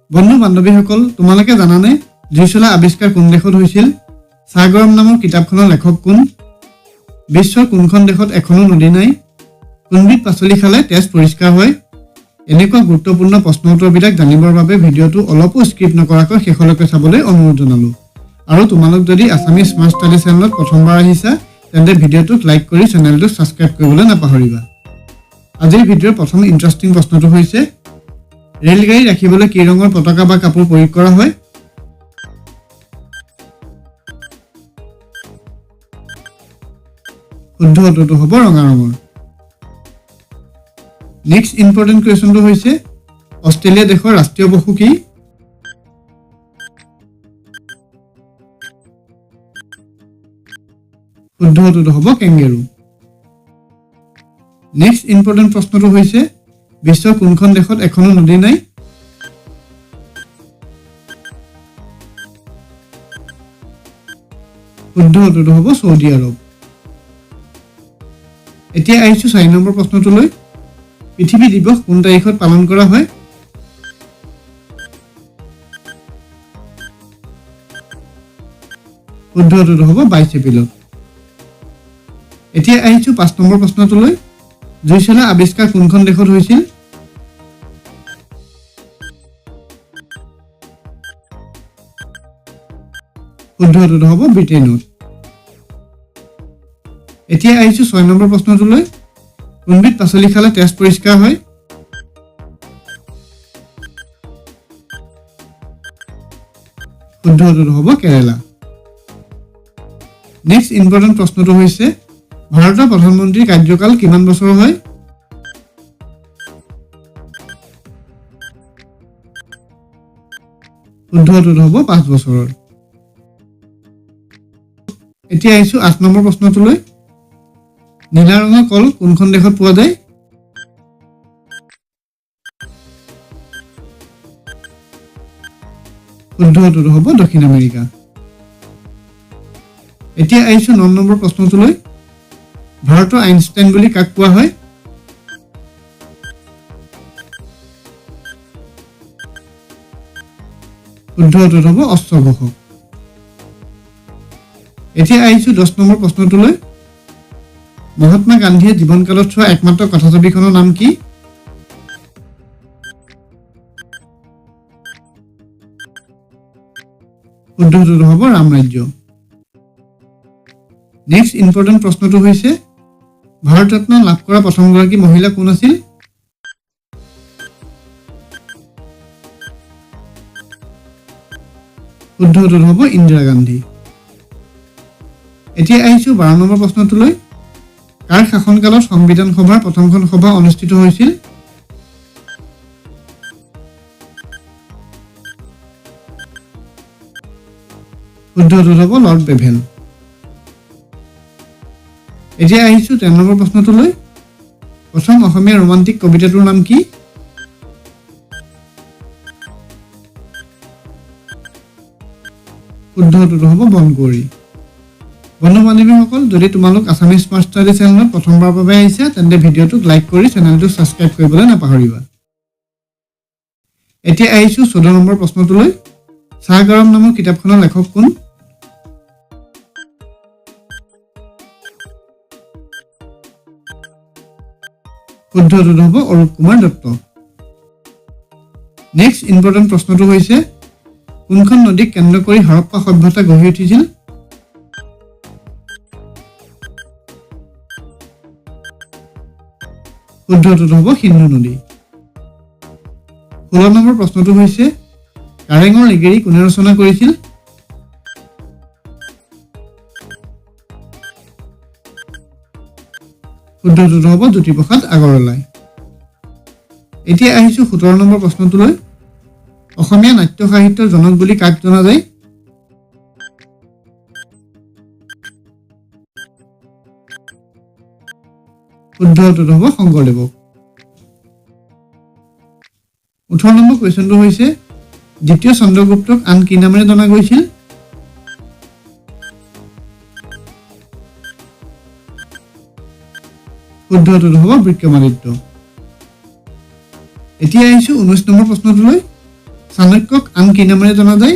বন্ধু বান্ধৱীসকল তোমালোকে জানানে জুইচলা আৱিষ্কাৰ কোন দেশত হৈছিল সাগৰম নামৰ কিতাপখনৰ লেখক কোন বিশ্বৰ কোনখন দেশত এখনো নদী নাই কোনবিধ পাচলি খালে তেজ পৰিষ্কাৰ হয় এনেকুৱা গুৰুত্বপূৰ্ণ প্ৰশ্ন উত্তৰবিলাক জানিবৰ বাবে ভিডিঅটো অলপো স্কিপ নকৰাকৈ শেষলৈকে চাবলৈ অনুৰোধ জনালো আৰু তোমালোক যদি আসামি স্মাৰ্ট ষ্টাডি চেনেলত প্ৰথমবাৰ আহিছা তেন্তে ভিডিঅটোক লাইক কৰি চেনেলটো সাবস্ক্ৰাইব কৰিবলৈ নাপাহৰিবা আজিৰ ভিডিঅৰ প্ৰথম ইন্টাৰেষ্টিং প্ৰশ্নটো হৈছে ৰেলগাড়ী ৰাখিবলৈ কি ৰঙৰ পতাকা বা কাপোৰ প্ৰয়োগ কৰা হয় শুদ্ধ উত্তৰটো হ'ব ৰঙা ৰঙৰ নেক্সট ইম্পৰ্টেন্ট কুৱেশ্যনটো হৈছে অষ্ট্ৰেলিয়া দেশৰ ৰাষ্ট্ৰীয় পশু কি শুদ্ধ উত্তৰটো হ'ব কেংগেৰু নেক্সট ইম্পৰ্টেন্ট প্ৰশ্নটো হৈছে বিশ্বৰ কোনখন দেশত এখনো নদী নাই শুদ্ধ উত্তৰটো হ'ব সৌদি আৰব এতিয়া আহিছো 4 নম্বৰ প্ৰশ্নটোলৈ পৃথিৱী দিৱস কোন তাৰিখত পালন কৰা হয় শুদ্ধ উত্তৰটো হ'ব 22 এপ্ৰিলত এতিয়া আহিছো 5 নম্বৰ প্ৰশ্নটোলৈ জুইচলা আৱিষ্কাৰ কোনখন দেশত হৈছিল শুদ্ধ উত্তৰটো হ'ব ব্ৰিটেইনত এতিয়া আহিছো 6 নম্বৰ প্ৰশ্নটোলৈ কোনবিধ পাচলি খালে তেজ পৰিষ্কাৰ হয় শুদ্ধ উত্তৰটো হ'ব কেৰেলা নেক্সট ইম্পৰ্টেন্ট প্ৰশ্নটো হৈছে ভাৰতৰ প্ৰধানমন্ত্ৰীৰ কাৰ্যকাল কিমান বছৰ হয় শুদ্ধ উত্তৰটো হ'ব 5 বছৰৰ এতিয়া আহিছো 8 নম্বৰ প্ৰশ্নটোলৈ নীলা ৰঙৰ কল কোনখন দেশত পোৱা যায় শুদ্ধ উত্তৰটো হ'ব দক্ষিণ আমেৰিকা এতিয়া আহিছো 9 নম্বৰ প্ৰশ্নটোলৈ ভাৰতৰ আইনষ্টাইন বুলি কাক কোৱা হয় শুদ্ধ উত্তৰটো হ'ব অশ্বঘোষক এতিয়া আহিছো 10 নম্বৰ প্ৰশ্নটোলৈ মহাত্মা গান্ধীয়ে জীৱনকালত চোৱা একমাত্ৰ কথাছবিখনৰ নাম কি শুদ্ধ উত্তৰটো হ'ব ৰামৰাজ্য নেক্সট ইম্পৰ্টেন্ট প্ৰশ্নটো হৈছে ভাৰত ৰত্ন লাভ কৰা প্ৰথমগৰাকী মহিলা কোন আছিল শুদ্ধ উত্তৰটো হ'ব ইন্দিৰা গান্ধী এতিয়া আহিছো 12 নম্বৰ প্ৰশ্নটোলৈ কাৰ শাসনকালত সংবিধান সভাৰ প্ৰথমখন সভা অনুষ্ঠিত হৈছিল শুদ্ধ উত্তৰটো হ'ব লৰ্ড বেভেল এতিয়া আহিছো 13 নম্বৰ প্ৰশ্নটোলৈ প্ৰথম অসমীয়া ৰোমান্টিক কবিতাটোৰ নাম কি শুদ্ধ উত্তৰটো হ'ব বনকুঁৱৰী বন্ধু বান্ধৱীসকল যদি তোমালোক আসামি স্মাৰ্ট ষ্টাডি চেনেলত প্ৰথমবাৰৰ বাবে আহিছা তেন্তে ভিডিঅটোক লাইক কৰি চেনেলটো সাবস্ক্ৰাইব কৰিবলৈ নাপাহৰিবা এতিয়া আহিছো 14 নম্বৰ প্ৰশ্নটোলৈ সাগৰম নামৰ কিতাপখনৰ লেখক কোন শুদ্ধ উত্তৰটো হ'ব অৰূপ কুমাৰ দত্ত নেক্সট ইম্পৰ্টেন্ট প্ৰশ্নটো হৈছে কোনখন নদীক কেন্দ্ৰ কৰি হৰপ্পা সভ্যতা গঢ়ি উঠিছিল শুদ্ধ উত্তৰটো হ'ব সিন্ধু নদী 16 নম্বৰ প্ৰশ্নটো হৈছে কাৰেঙৰ লিগিৰী কোনে ৰচনা কৰিছিল শুদ্ধ উত্তৰটো হ'ব জ্যোতিপ্ৰসাদ আগৰৱালাই এতিয়া আহিছো 17 নম্বৰ প্ৰশ্নটোলৈ অসমীয়া নাট্য সাহিত্যৰ জনক বুলি কাক জনা যায় শুদ্ধ উত্তৰটো হ'ব শংকৰদেৱক 18 নম্বৰ কুৱেশ্যনটো হৈছে দ্বিতীয় চন্দ্ৰগুপ্তক আন কি নামেৰে জনা গৈছিল শুদ্ধ উত্তৰটো হ'ব বিক্ৰমাদিত্য এতিয়া আহিছো 19 নম্বৰ প্ৰশ্নটোলৈ চাণক্যক আন কি নামেৰে জনা যায়?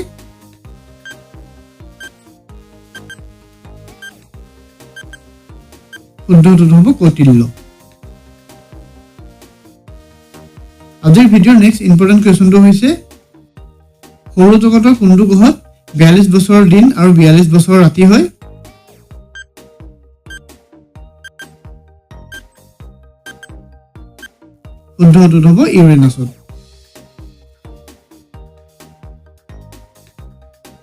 শুদ্ধ উত্তৰটো হ'ব কৌটিল্য। আজিৰ ভিডিঅ'ৰ নেক্সট ইম্পৰ্টেণ্ট কুৱেশ্যনটো হৈছে সৌৰজগতৰ কোনটো গ্ৰহত 42 বছৰৰ দিন আৰু 42 বছৰৰ ৰাতি হয়? শুদ্ধ উত্তৰটো হ'ব ইউৰেনাছত।